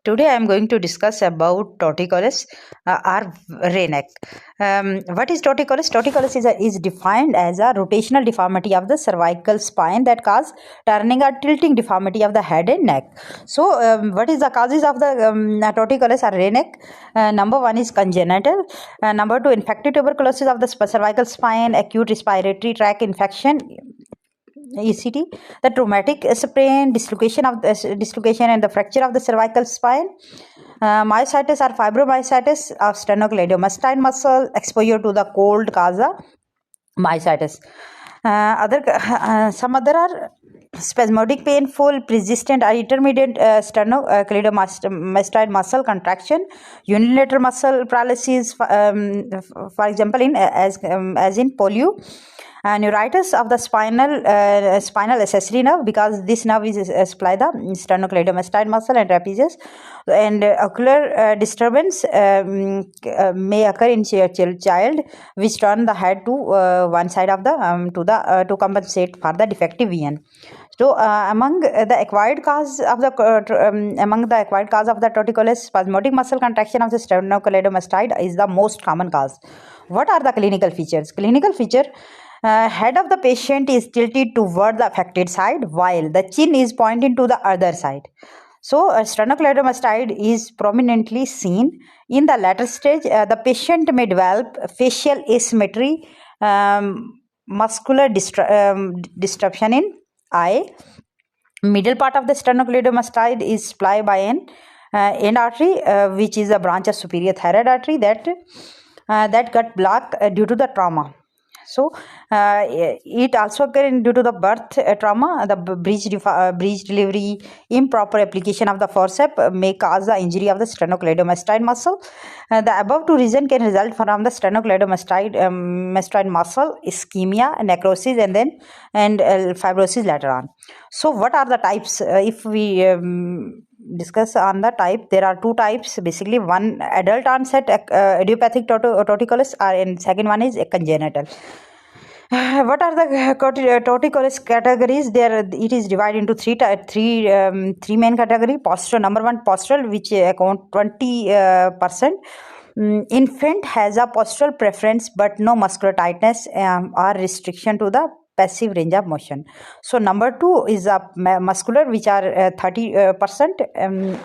Today I am going to discuss about torticollis or ray neck. What is torticollis? Torticollis is defined as a rotational deformity of the cervical spine that cause turning or tilting deformity of the head and neck. So, what is the causes of the torticollis or ray neck? Number one is congenital. Number two, infective tuberculosis of the cervical spine, acute respiratory tract infection, ECT, the traumatic sprain, dislocation and the fracture of the cervical spine, myositis or fibromyositis of sternocleidomastoid muscle, exposure to the cold causa myositis. Some other are spasmodic, painful, persistent or intermediate sternocleidomastoid muscle contraction, unilateral muscle paralysis, for example, as in polio. Neuritis of the spinal accessory nerve, because this nerve is supply the sternocleidomastoid muscle and trapezius, and ocular disturbance may occur in child, which turn the head to one side of the to compensate for the defective vision. So, among the acquired cause of the torticollis, spasmodic muscle contraction of the sternocleidomastoid is the most common cause. What are the clinical features? Clinical feature: head of the patient is tilted toward the affected side while the chin is pointing to the other side. So, sternocleidomastoid is prominently seen. In the latter stage, the patient may develop facial asymmetry, muscular disruption in eye. Middle part of the sternocleidomastoid is supplied by an end artery, which is a branch of superior thyroid artery that got blocked due to the trauma. So, it also occurs due to the birth trauma, the breech delivery, improper application of the forceps may cause the injury of the sternocleidomastoid muscle. The above two reasons can result from the sternocleidomastoid muscle ischemia, necrosis, and fibrosis later on. So, what are the types? If we discuss on the type, there are two types basically. One, adult onset idiopathic torticollis, and second one is congenital. What are the torticollis categories? It is divided into three main category. Postural, number one, postural, which account 20%. Infant has a postural preference but no muscular tightness or restriction to the passive range of motion. So, number two is a muscular, which are 30%.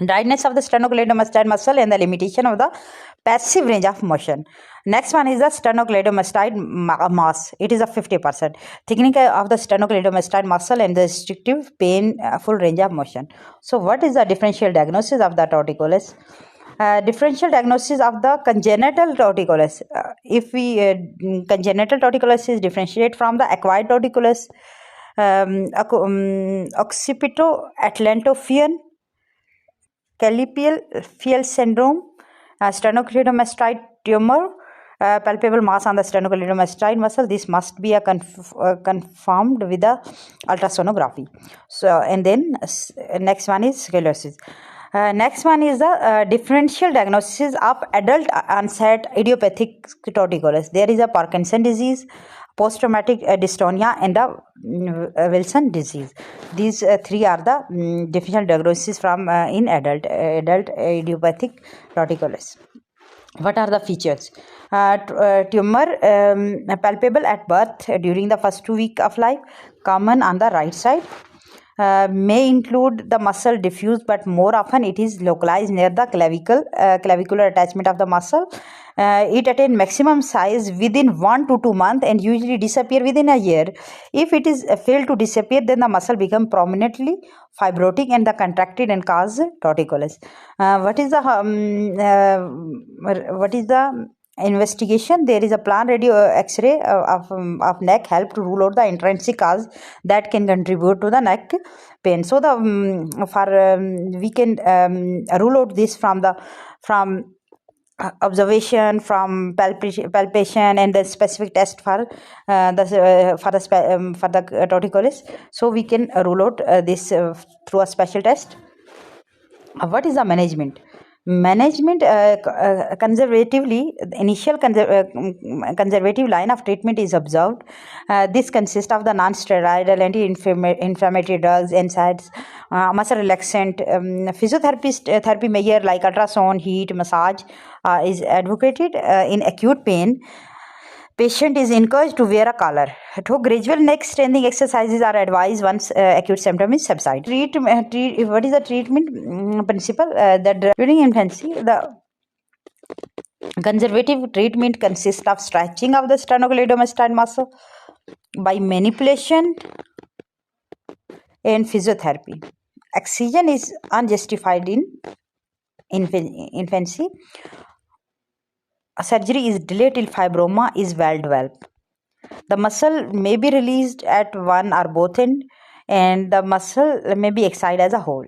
Dryness of the sternocleidomastoid muscle and the limitation of the passive range of motion. Next one is the sternocleidomastoid mass. It is a 50%. Thickening of the sternocleidomastoid muscle and the restrictive painful range of motion. So, what is the differential diagnosis of the torticollis? Differential diagnosis of the congenital torticollis. If we congenital torticollis is differentiated from the acquired torticollis, occipito-atlantopian, calipial syndrome, sternocleidomastoid tumor, palpable mass on the sternocleidomastoid muscle. This must be confirmed with the ultrasonography. So, and then next one is sclerosis. Next one is the differential diagnosis of adult onset idiopathic torticollis. There is a Parkinson disease, post-traumatic dystonia, and the Wilson disease. These three are the differential diagnoses from in adult idiopathic torticollis. What are the features? Tumor palpable at birth during the first 2 weeks of life, common on the right side. May include the muscle diffuse, but more often it is localized near the clavicular attachment of the muscle. It attains maximum size within 1 to 2 months and usually disappear within a year. If it is failed to disappear, then the muscle become prominently fibrotic and the contracted and cause torticollis. What is the investigation? There is a planned radio X-ray of neck help to rule out the intrinsic cause that can contribute to the neck pain. So, we can rule out this from observation, from palpation, and the specific test for the torticollis. So, we can rule out this through a special test. What is the management? Management conservatively, the initial conservative line of treatment is observed. This consists of the non-steroidal anti-inflammatory drugs, NSAIDs, muscle relaxant, therapy measure like ultrasound, heat, massage is advocated. In acute pain, patient is encouraged to wear a collar. So gradual neck strengthening exercises are advised once acute symptoms subside. What is the treatment principle? That during infancy, the conservative treatment consists of stretching of the sternocleidomastoid muscle by manipulation and physiotherapy. Excision is unjustified in infancy. Surgery is delayed till fibroma is well developed. The muscle may be released at one or both end, and the muscle may be excised as a whole.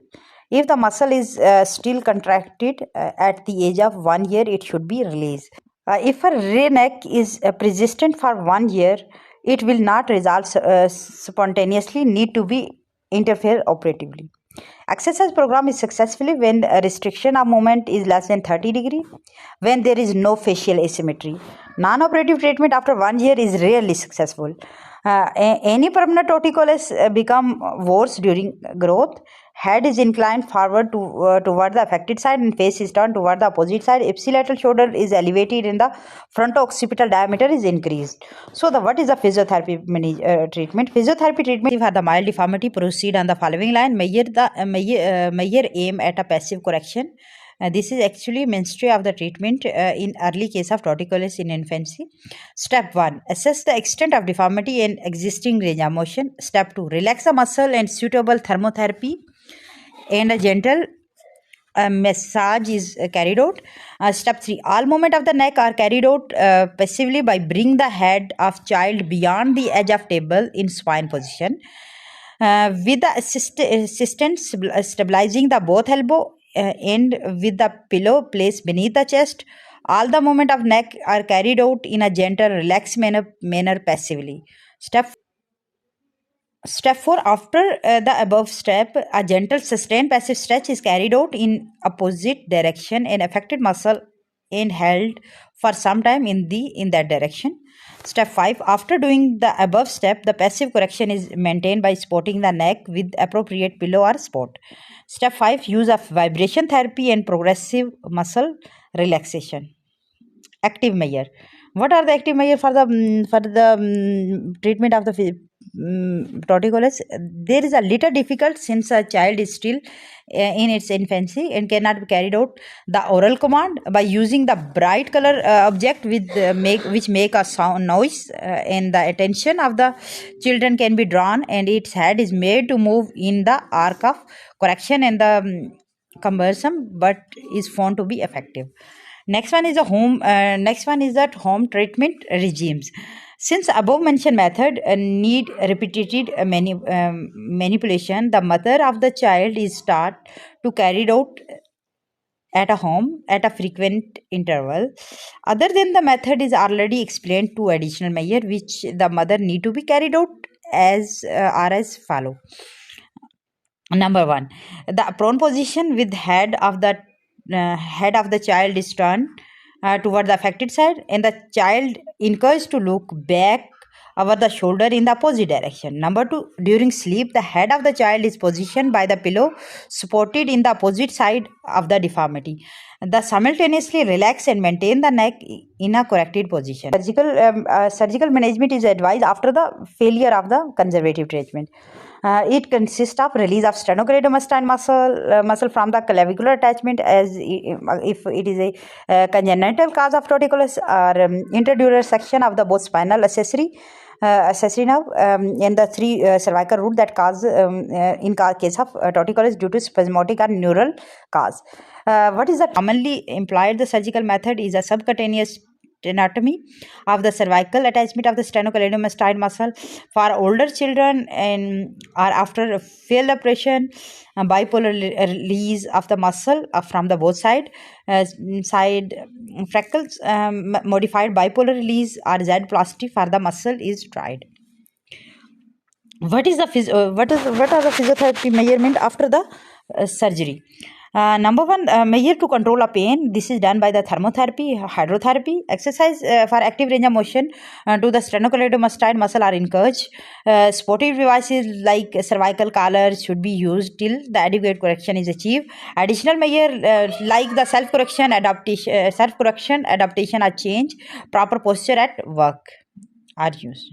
If the muscle is still contracted at the age of 1 year, it should be released. If a neck is persistent for 1 year, it will not resolve spontaneously, need to be interfered operatively. Exercise program is successfully when a restriction of movement is less than 30 degree, when there is no facial asymmetry. Non-operative treatment after 1 year is rarely successful. Any permanent torticollis become worse during growth. Head is inclined forward toward the affected side and face is turned toward the opposite side. Ipsilateral shoulder is elevated and the fronto-occipital diameter is increased. So, what is the physiotherapy treatment? Physiotherapy treatment for the mild deformity proceed on the following line. Measure aim at a passive correction. This is actually mainstay of the treatment in early case of torticollis in infancy. Step 1. Assess the extent of deformity and existing range of motion. Step 2. Relax the muscle and suitable thermotherapy and a gentle massage is carried out. Step 3. All movement of the neck are carried out passively by bring the head of child beyond the edge of table in spine position. With the assistant stabilizing the both elbow and with the pillow placed beneath the chest, all the movement of neck are carried out in a gentle, relaxed manner passively. Step 4. After the above step, a gentle, sustained passive stretch is carried out in opposite direction and affected muscle and held for some time in that direction. Step 5. After doing the above step, the passive correction is maintained by supporting the neck with appropriate pillow or support. Step 5. Use of vibration therapy and progressive muscle relaxation. Active measure. What are the active measure for the treatment of the torticollis? There is a little difficult since a child is still in its infancy and cannot be carried out. The oral command by using the bright color object which make a sound noise and the attention of the children can be drawn and its head is made to move in the arc of correction and the cumbersome but is found to be effective. Next one is that home treatment regimes. Since above mentioned method need repeated manipulation, the mother of the child is taught to carry it out at a home at a frequent interval. Other than the method is already explained, two additional measures which the mother need to be carried out are as follow. Number 1, the prone position with head of the child is turned toward the affected side and the child encouraged to look back over the shoulder in the opposite direction. Number 2, during sleep, the head of the child is positioned by the pillow supported in the opposite side of the deformity. The simultaneously relax and maintain the neck in a corrected position. Surgical management is advised after the failure of the conservative treatment. It consists of release of sternocleidomastoid muscle from the clavicular attachment as if it is a congenital cause of torticollis or interdural section of the both spinal accessory nerve and the 3 cervical root that cause in case of torticollis due to spasmodic or neural cause. What is the commonly employed the surgical method is a subcutaneous anatomy of the cervical attachment of the sternocleidomastoid muscle for older children and or after failed operation. Bipolar release of the muscle from the both side freckles, modified bipolar release or Z-plasty for the muscle is tried. What are the physiotherapy measurement after the surgery? Number one, measure to control a pain. This is done by the thermotherapy, hydrotherapy. Exercise for active range of motion to the sternocleidomastoid muscle are encouraged. Supportive devices like cervical collars should be used till the adequate correction is achieved. Additional measure like the self-correction adaptation or change, proper posture at work are used.